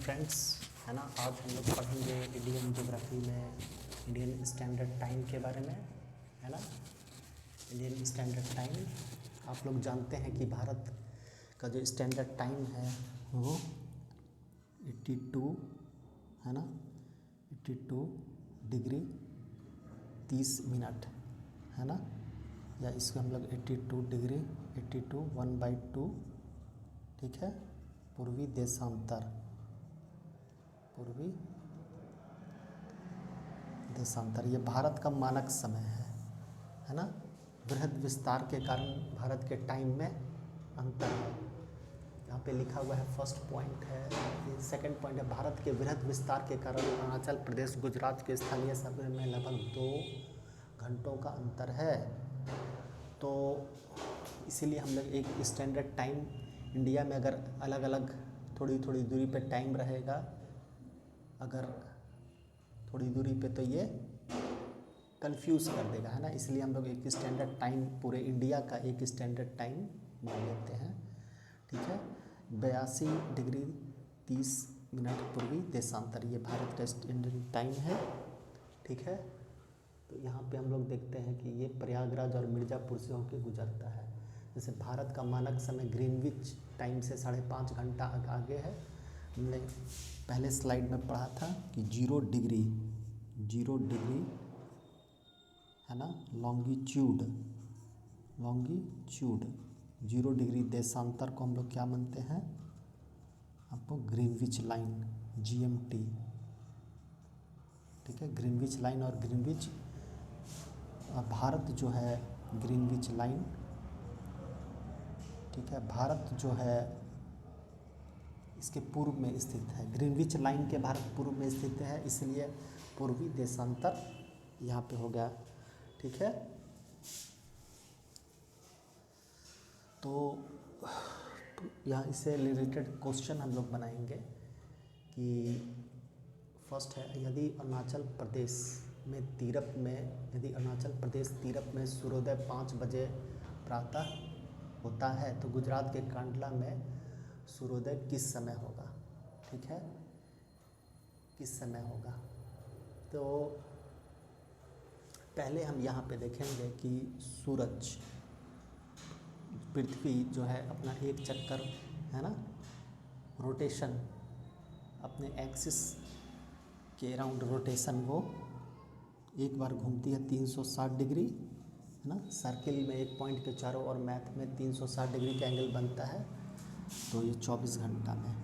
Friends, है ना। आज हम लोग पढ़ेंगे इंडियन ज्योग्राफी में इंडियन स्टैंडर्ड टाइम के बारे में, है ना। इंडियन स्टैंडर्ड टाइम, आप लोग जानते हैं कि भारत का जो स्टैंडर्ड टाइम है वो 82 है ना, 82 डिग्री 30 मिनट है ना, या इसको हम लोग 82 डिग्री 82 1/2, ठीक है, पूर्वी देशांतर, पूर्वी देशांतर, ये भारत का मानक समय है ना। बृहद विस्तार के कारण भारत के टाइम में अंतर है। यहाँ पे लिखा हुआ है, फर्स्ट पॉइंट है, सेकंड पॉइंट है, भारत के बृहद विस्तार के कारण अरुणाचल प्रदेश गुजरात के स्थानीय समय में लगभग 2 घंटों का अंतर है। तो इसीलिए हम लोग एक स्टैंडर्ड टाइम इंडिया में अगर अलग अलग थोड़ी थोड़ी दूरी पे टाइम रहेगा, अगर थोड़ी दूरी पे, तो ये कंफ्यूज कर देगा, है ना। इसलिए हम लोग एक स्टैंडर्ड टाइम पूरे इंडिया का एक स्टैंडर्ड टाइम मान लेते हैं, ठीक है। 82 डिग्री 30 मिनट पूर्वी देशांतर, ये भारत का स्टैंडर्ड टाइम है, ठीक है। तो यहाँ पे हम लोग देखते हैं कि ये प्रयागराज और मिर्ज़ापुर से होकर गुजरता है। जैसे भारत का मानक समय ग्रीनविच टाइम से 5.5 घंटा आगे है। हमने पहले स्लाइड में पढ़ा था कि 0 डिग्री है ना, लॉन्गिट्यूड 0 डिग्री देशांतर को हम लोग क्या मानते हैं, आपको ग्रीनविच लाइन GMT, ठीक है। ग्रीनविच लाइन और ग्रीनविच, भारत जो है ग्रीनविच लाइन, ठीक है, भारत जो है इसके पूर्व में स्थित है। ग्रीनविच लाइन के भारत पूर्व में स्थित है, इसलिए पूर्वी देशांतर यहाँ पे हो गया, ठीक है। तो यहाँ इससे रिलेटेड क्वेश्चन हम लोग बनाएंगे कि फर्स्ट है, यदि अरुणाचल प्रदेश तीरप में सूर्योदय 5 बजे प्रातः होता है, तो गुजरात के कांडला में सूर्योदय किस समय होगा, ठीक है, किस समय होगा। तो पहले हम यहाँ पे देखेंगे कि सूरज, पृथ्वी जो है अपना एक चक्कर, है ना, रोटेशन, अपने एक्सिस के अराउंड रोटेशन वो एक बार घूमती है 360 डिग्री, है ना। सर्किल में एक पॉइंट के चारों ओर मैथ में 360 डिग्री का एंगल बनता है। तो ये 24 घंटा में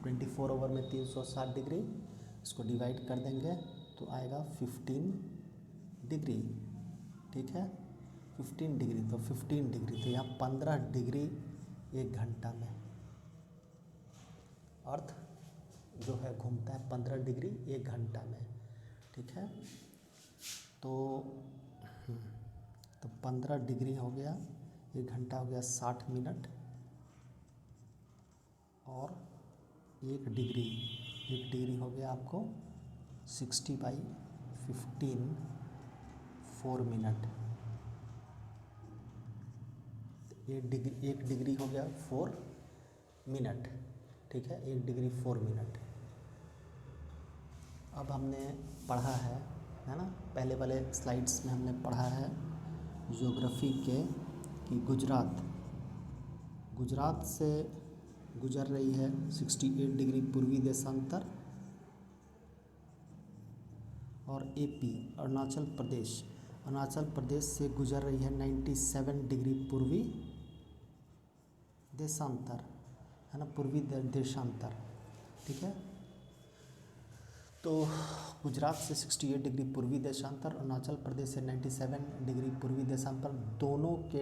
24 ओवर में 360 डिग्री, इसको डिवाइड कर देंगे तो आएगा 15 डिग्री, ठीक है, 15 डिग्री, तो 15 डिग्री, तो यहाँ 15 डिग्री 1 घंटा में, अर्थ जो है घूमता है 15 डिग्री 1 घंटा में, ठीक है। तो 15 डिग्री हो गया, 1 घंटा हो गया 60 मिनट, और 1 डिग्री हो गया आपको 60/15 4 मिनट। 1 डिग्री हो गया 4 मिनट, ठीक है, 1 डिग्री 4 मिनट। अब हमने पढ़ा है ना, पहले वाले स्लाइड्स में हमने पढ़ा है ज्योग्राफी के कि गुजरात से गुजर रही है 68 डिग्री पूर्वी देशांतर, और AP अरुणाचल प्रदेश से गुजर रही है 97 डिग्री पूर्वी देशांतर, है ना, पूर्वी देशांतर, ठीक है। तो गुजरात से 68 डिग्री पूर्वी देशांतर, अरुणाचल प्रदेश से 97 डिग्री पूर्वी देशांतर, दोनों के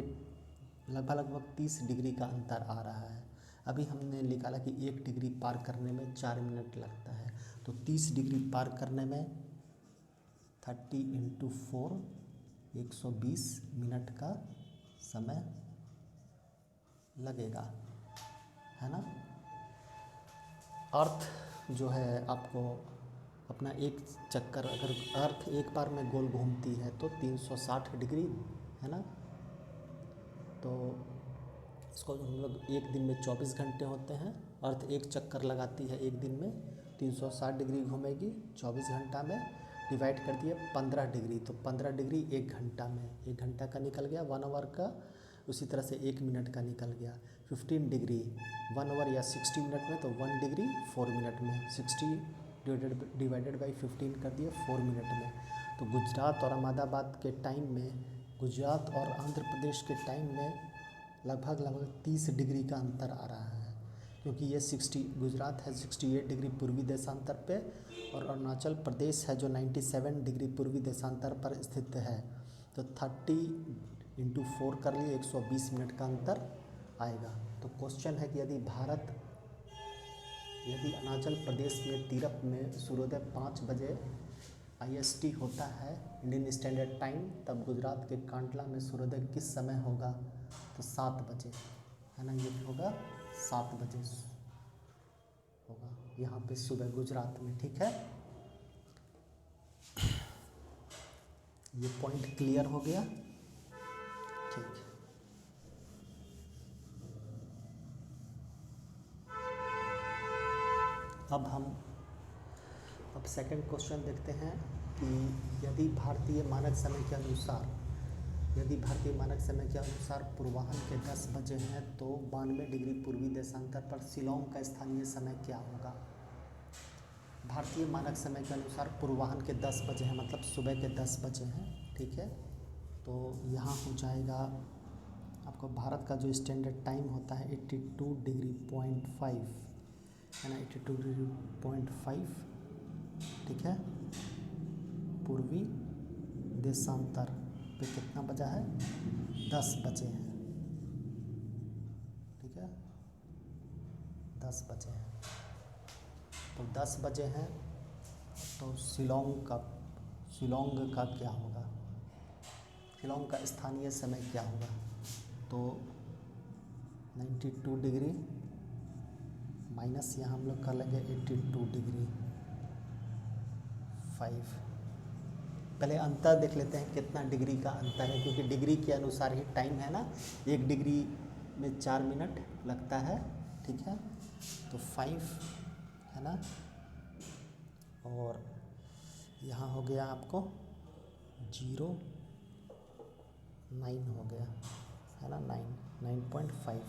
लगभग 30 डिग्री का अंतर आ रहा है। अभी हमने निकाला कि 1 डिग्री पार करने में 4 मिनट लगता है, तो 30 डिग्री पार करने में 30 × 4 120 मिनट का समय लगेगा, है ना। अर्थ जो है आपको अपना एक चक्कर, अगर अर्थ एक बार में गोल घूमती है तो 360 डिग्री, है ना। तो इसको हम लोग एक दिन में 24 घंटे होते हैं, अर्थ एक चक्कर लगाती है एक दिन में 360 डिग्री घूमेगी 24 घंटा में, डिवाइड कर दिए 15 डिग्री, तो 15 डिग्री 1 घंटा में, 1 घंटा का निकल गया 1 आवर का। उसी तरह से 1 मिनट का निकल गया 15 डिग्री 1 आवर या 60 मिनट में, तो 1 डिग्री 4 मिनट में, 60 डिवाइडेड बाई 15 कर दिए 4 मिनट में। तो गुजरात और अहमदाबाद के टाइम में, गुजरात और आंध्र प्रदेश के टाइम में लगभग 30 डिग्री का अंतर आ रहा है, क्योंकि ये 60 गुजरात है 68 डिग्री पूर्वी देशांतर पे, और अरुणाचल प्रदेश है जो 97 डिग्री पूर्वी देशांतर पर स्थित है। तो 30 × 4 कर लिए 120 मिनट का अंतर आएगा। तो क्वेश्चन है कि यदि अरुणाचल प्रदेश में तीरप में सूर्योदय 5 बजे IST होता है इंडियन स्टैंडर्ड टाइम, तब गुजरात के कांडला में सूर्योदय किस समय होगा? तो 7 बजे, है ना, ये होगा 7 बजे होगा यहाँ पे सुबह गुजरात में। ठीक है, ये पॉइंट क्लियर हो गया। ठीक, अब सेकंड क्वेश्चन देखते हैं कि यदि भारतीय मानक समय के अनुसार पूर्वाह्न के 10 बजे हैं तो 92 डिग्री पूर्वी देशांतर पर शिलोंग का स्थानीय समय क्या होगा? भारतीय मानक समय के अनुसार पूर्वाह्न के 10 बजे हैं, मतलब सुबह के 10 बजे हैं। ठीक है, तो यहाँ हो जाएगा आपको भारत का जो स्टैंडर्ड टाइम होता है 82 डिग्री 0.5, है ना, 82 डिग्री 0.5। ठीक है, पूर्वी देशांतर पे कितना बजा है? 10 बजे हैं। ठीक है, 10 बजे हैं, तो 10 बजे हैं, तो शिलोंग का क्या होगा? शिलोंग का स्थानीय समय क्या होगा? तो 92 डिग्री माइनस यहाँ हम लोग कर लेंगे 82 डिग्री 5। पहले अंतर देख लेते हैं कितना डिग्री का अंतर है, क्योंकि डिग्री के अनुसार ही टाइम है ना, 1 डिग्री में 4 मिनट लगता है। ठीक है, तो 5 है ना, और यहाँ हो गया आपको 9 हो गया, है ना, 9.5।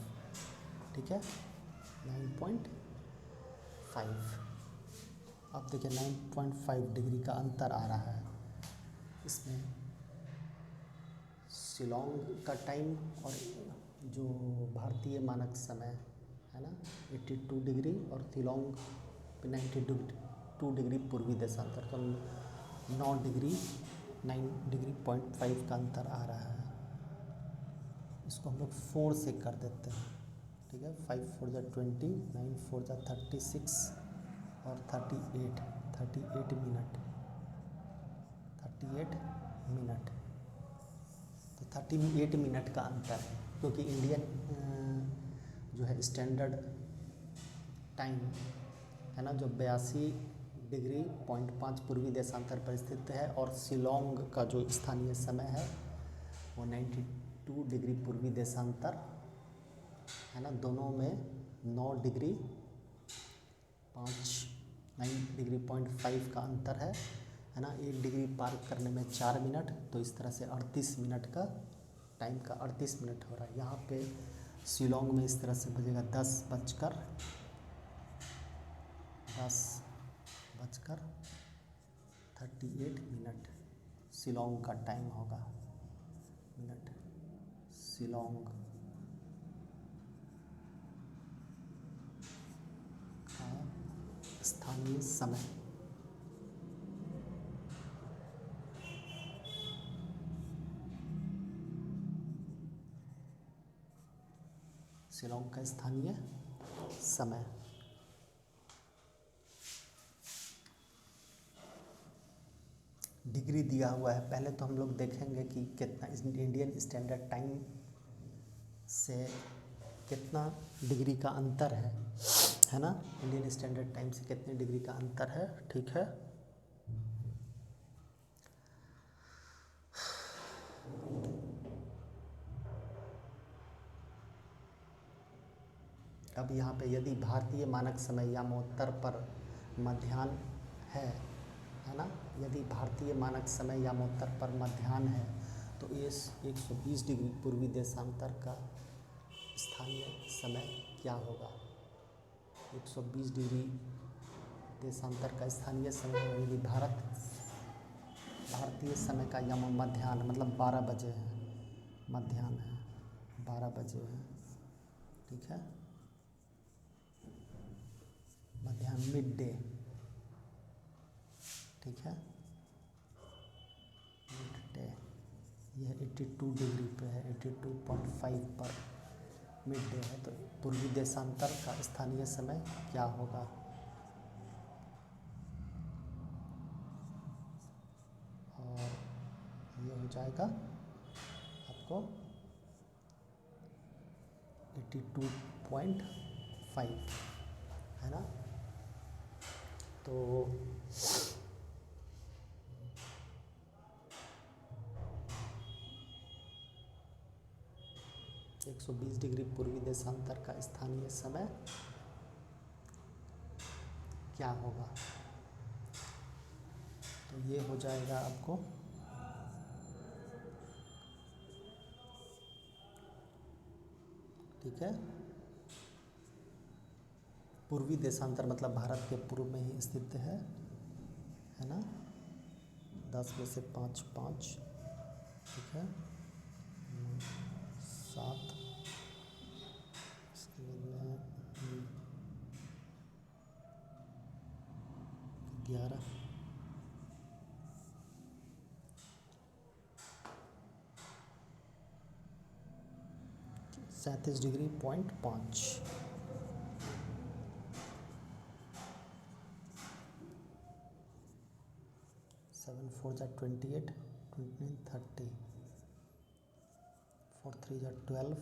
ठीक है, 9.5। अब देखिए 9.5 डिग्री का अंतर आ रहा है इसमें। शिलोंग का टाइम और जो भारतीय मानक समय है ना 82 डिग्री, और शिलोंग पे 92 डिग्री पूर्वी देशांतर, तो 9 डिग्री 0.5 का अंतर आ रहा है। इसको हम लोग 4 से कर देते हैं। ठीक है, 5 4 जा 20, 9 4 जा 36 और 38 मिनट, 38 मिनट, तो 38 मिनट का अंतर है, क्योंकि इंडियन जो है स्टैंडर्ड टाइम है ना जो 82 डिग्री 0.5 पूर्वी देशांतर पर स्थित है, और शिलोंग का जो स्थानीय समय है वो 92 डिग्री पूर्वी देशांतर है ना, दोनों में 9 डिग्री 0.5 का अंतर है ना। 1 डिग्री पार करने में 4 मिनट, तो इस तरह से 38 मिनट का टाइम का 38 मिनट हो रहा है। यहाँ पे शिलोंग में इस तरह से बजेगा 10:38 मिनट शिलोंग का टाइम होगा, मिनट शिलोंग का स्थानीय समय। शिलोंग का स्थानीय समय। डिग्री दिया हुआ है, पहले तो हम लोग देखेंगे कि कितना इंडियन स्टैंडर्ड टाइम से कितना डिग्री का अंतर है ना, इंडियन स्टैंडर्ड टाइम से कितने डिग्री का अंतर है। ठीक है, अब यहाँ पे यदि भारतीय मानक समय यामोत्तर पर मध्याह्न है ना, यदि भारतीय मानक समय यामोत्तर पर मध्याह्न है तो इस 120 डिग्री पूर्वी देशांतर का स्थानीय समय क्या होगा। 120 डिग्री देशांतर का स्थानीय समय यदि भारतीय समय का यम मध्याह्न मतलब 12 बजे है, मध्याह्न है 12 बजे है, ठीक है, मध्याह्न मिड डे, ठीक है, मिड डे, यह 82 डिग्री पे है, 82.5 पर मिड डे है, तो पूर्वी देशांतर का स्थानीय समय क्या होगा। और ये हो जाएगा आपको 82.5 है ना। तो 120 डिग्री पूर्वी देशांतर का स्थानीय समय क्या होगा। तो ये हो जाएगा आपको ठीक है, पूर्वी देशांतर मतलब भारत के पूर्व में ही स्थित है ना। 10 में से 5 5, ठीक है, 7, इसके बाद में 11, 37 डिग्री पॉइंट 5, 7 4 जा 28, 29 30, 4 3 जा 12,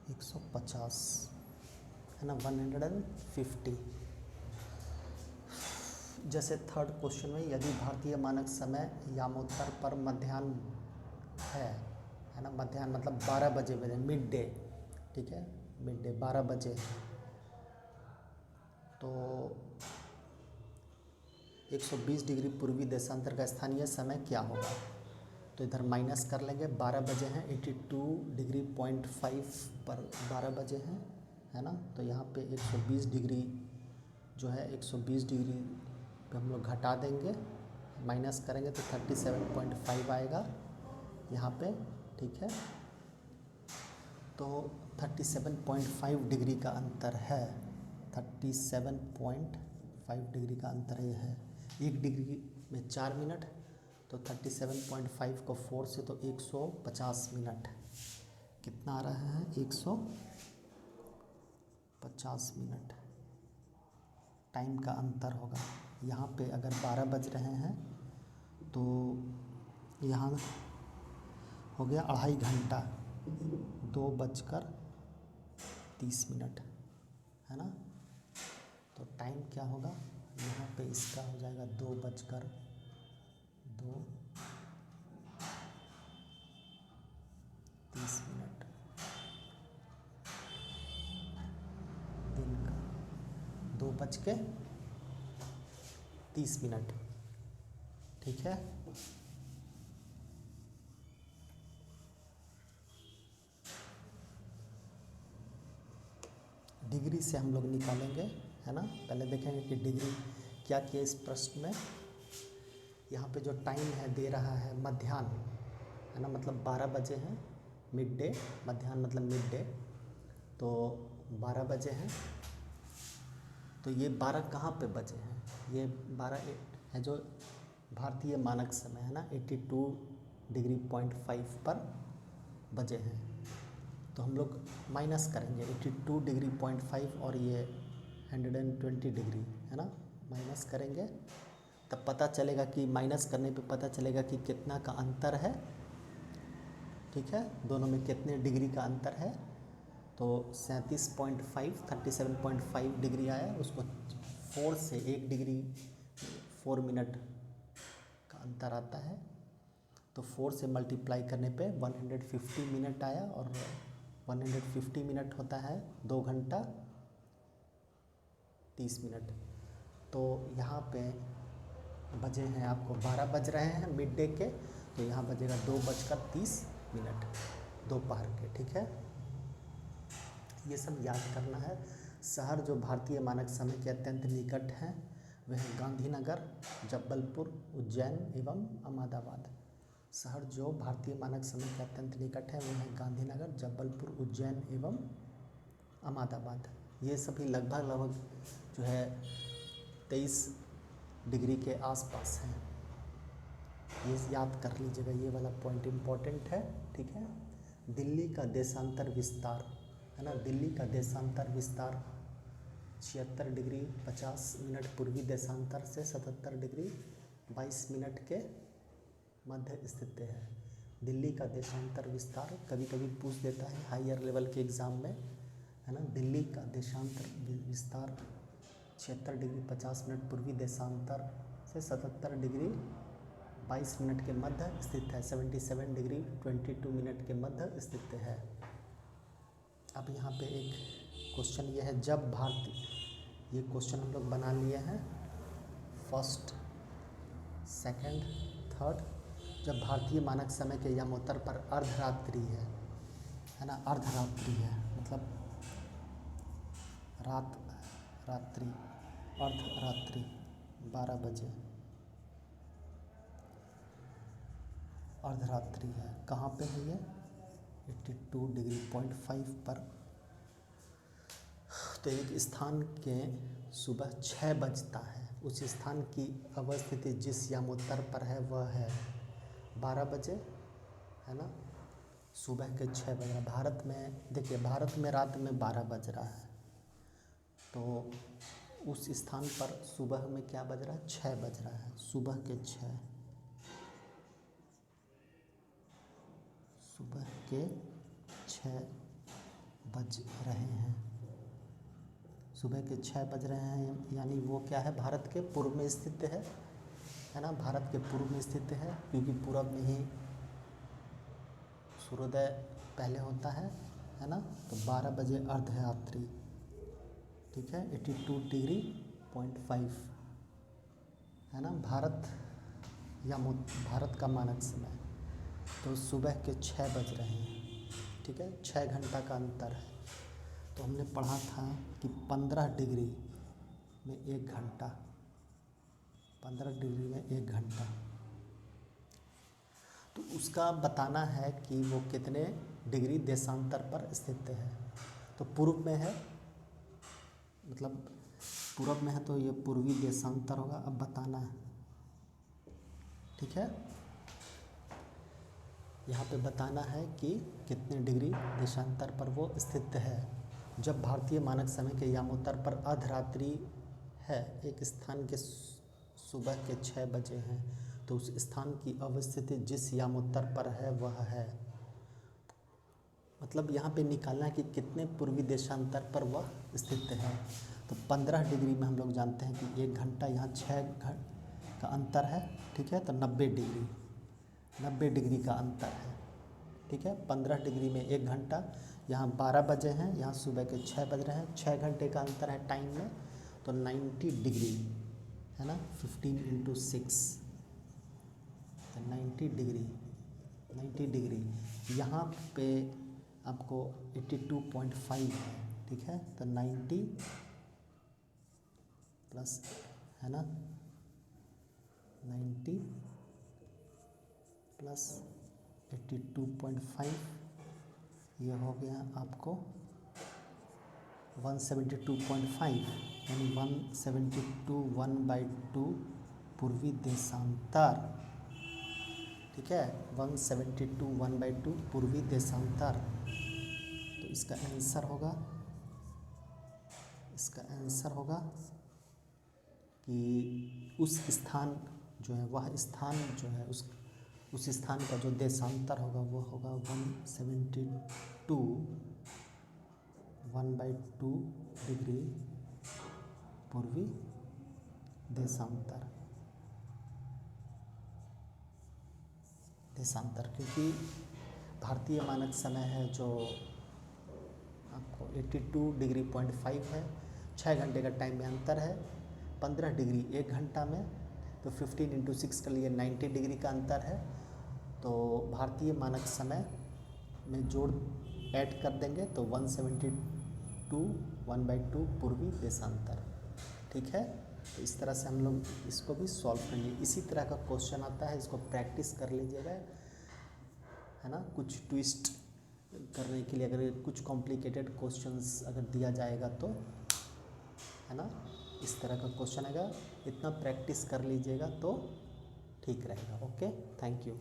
150 है ना, 150। जैसे थर्ड क्वेश्चन में यदि भारतीय मानक समय यामोत्तर पर मध्याह्न है ना, मध्याह्न मतलब 12 बजे मिड डे, ठीक है, मिड डे 12 बजे, तो 120 डिग्री पूर्वी देशांतर का स्थानीय समय क्या होगा। तो इधर माइनस कर लेंगे, 12 बजे हैं, 82 डिग्री पॉइंट 5 पर 12 बजे हैं, है ना। तो यहाँ पे 120 डिग्री जो है 120 डिग्री पे हम लोग घटा देंगे, माइनस करेंगे तो 37.5 आएगा यहाँ पे, ठीक है। तो 37.5 डिग्री का अंतर है, 37.5 डिग्री का अंतर ये है। 1 डिग्री में 4 मिनट, तो 37.5 को 4 से तो 150 मिनट, कितना आ रहा है 150 मिनट टाइम का अंतर होगा। यहाँ पे अगर 12 बज रहे हैं तो यहाँ हो गया 2.5 घंटा, 2:30 है ना। तो टाइम क्या होगा यहाँ पे, इसका हो जाएगा 2:30 दिन का 2:30, ठीक है। डिग्री से हम लोग निकालेंगे, है ना। पहले देखेंगे कि डिग्री क्या किया इस प्रश्न में। यहाँ पे जो टाइम है दे रहा है मध्याह्न, है ना, मतलब 12 बजे हैं, मिड डे, मध्याह्न मतलब मिड डे, तो 12 बजे हैं। तो ये 12 कहाँ पे बजे हैं, ये 12 है जो भारतीय मानक समय है ना, 82 डिग्री पॉइंट 5 पर बजे हैं। तो हम लोग माइनस करेंगे 82 डिग्री पॉइंट 5 और ये 120 डिग्री, है ना, माइनस करेंगे तब पता चलेगा कि माइनस करने पे पता चलेगा कि कितना का अंतर है, ठीक है, दोनों में कितने डिग्री का अंतर है। तो 37.5 डिग्री आया, उसको 4 से 1 डिग्री 4 मिनट का अंतर आता है। तो तो 4 से मल्टीप्लाई करने पे 150 मिनट आया, और 150 मिनट होता है 2 घंटा 30 मिनट। तो यहाँ पे बजे हैं आपको 12 बज रहे हैं मिड डे के, तो यहाँ बजेगा 2:30 दोपहर के। ठीक है, ये सब याद करना है। शहर जो भारतीय मानक समय के अत्यंत निकट हैं वह हैं गांधीनगर, जबलपुर, उज्जैन एवं अहमदाबाद। शहर जो भारतीय मानक समय के अत्यंत निकट हैं वह हैं गांधीनगर, जबलपुर, उज्जैन एवं अहमदाबाद। ये सभी लगभग जो है 23 डिग्री के आसपास हैं। ये याद कर लीजिएगा, ये वाला पॉइंट इम्पॉर्टेंट है। ठीक है, दिल्ली का देशांतर विस्तार है ना, दिल्ली का देशांतर विस्तार 76 डिग्री 50 मिनट पूर्वी देशांतर से 77 डिग्री 22 मिनट के मध्य स्थित है। दिल्ली का देशांतर विस्तार कभी कभी पूछ देता है हायर लेवल के एग्ज़ाम में, है ना। दिल्ली का देशांतर विस्तार 76 डिग्री 50 मिनट पूर्वी देशांतर से 77 डिग्री 22 मिनट के मध्य स्थित है, 77 डिग्री 22 मिनट के मध्य स्थित है। अब यहाँ पे एक क्वेश्चन ये है, जब भारतीय, ये क्वेश्चन हम लोग बना लिए हैं फर्स्ट, सेकंड, थर्ड। जब भारतीय मानक समय के यमोत्तर पर अर्धरात्रि है ना, अर्धरात्रि है मतलब रात्रि, अर्धरात्रि 12 बजे अर्धरात्रि है। कहाँ पे है ये? 82 डिग्री 0.5 पर। तो एक स्थान के सुबह 6 बजता है, उस स्थान की अवस्थिति जिस यमोत्तर पर है वह है 12 बजे, है ना। सुबह के 6 बज रहा। भारत में देखिए, भारत में रात में 12 बज रहा है, तो उस स्थान पर सुबह में क्या बज रहा है? 6 बज रहा है। सुबह के 6 बज रहे हैं, सुबह के 6 बज रहे हैं, यानी वो क्या है? भारत के पूर्व में स्थित है ना, भारत के पूर्व में स्थित है, क्योंकि पूरब में ही सूर्योदय पहले होता है ना। तो 12 बजे अर्धरात्रि, ठीक है, 82 डिग्री 0.5 है ना, भारत का मानक समय। तो सुबह के 6 बज रहे हैं, ठीक है, 6 घंटा का अंतर है। तो हमने पढ़ा था कि 15 डिग्री में 1 घंटा, 15 डिग्री में 1 घंटा, तो उसका बताना है कि वो कितने डिग्री देशांतर पर स्थित है। तो पूर्व में है, मतलब पूरब में है, तो ये पूर्वी देशांतर होगा। अब बताना है, ठीक है, यहाँ पे बताना है कि कितने डिग्री देशांतर पर वो स्थित है। जब भारतीय मानक समय के यामोत्तर पर अर्धरात्रि है, एक स्थान के सुबह के 6 बजे हैं, तो उस स्थान की अवस्थिति जिस यामोत्तर पर है वह है, मतलब यहाँ पे निकालना है कि कितने पूर्वी देशांतर पर वह स्थित है। तो 15 डिग्री में हम लोग जानते हैं कि 1 घंटा, यहाँ 6 का अंतर है, ठीक है, तो 90 डिग्री का अंतर है, ठीक है। 15 डिग्री में 1 घंटा, यहाँ 12 बजे हैं, यहाँ सुबह के 6 बज रहे हैं, 6 घंटे का अंतर है टाइम में, तो 90 डिग्री है ना, 15 × 6, तो 90 डिग्री। यहाँ पे आपको 82.5 है, ठीक है, तो 90 प्लस है ना, 90 प्लस 82.5, ये हो गया आपको 172.5, यानी 172 1/2 पूर्वी देशांतर, ठीक है, 172 1/2 पूर्वी देशांतर। तो इसका आंसर होगा कि उस स्थान जो है, वह स्थान जो है, उस स्थान का जो देशांतर होगा वो होगा 172 1/2 डिग्री पूर्वी देशांतर। देशांतर, क्योंकि भारतीय मानक समय है जो आपको 82.5 है, 6 घंटे का टाइम में अंतर है, 15 डिग्री 1 घंटा में, तो 15 × 6 के लिए 90 डिग्री का अंतर है। तो भारतीय मानक समय में जोड़ ऐड कर देंगे तो 172 1/2 पूर्वी देशांतर। ठीक है, तो इस तरह से हम लोग इसको भी सॉल्व करेंगे। इसी तरह का क्वेश्चन आता है, इसको प्रैक्टिस कर लीजिएगा, है ना। कुछ ट्विस्ट करने के लिए अगर कुछ कॉम्प्लिकेटेड क्वेश्चंस अगर दिया जाएगा तो, है ना, इस तरह का क्वेश्चन आएगा, इतना प्रैक्टिस कर लीजिएगा तो ठीक रहेगा। Okay, thank you.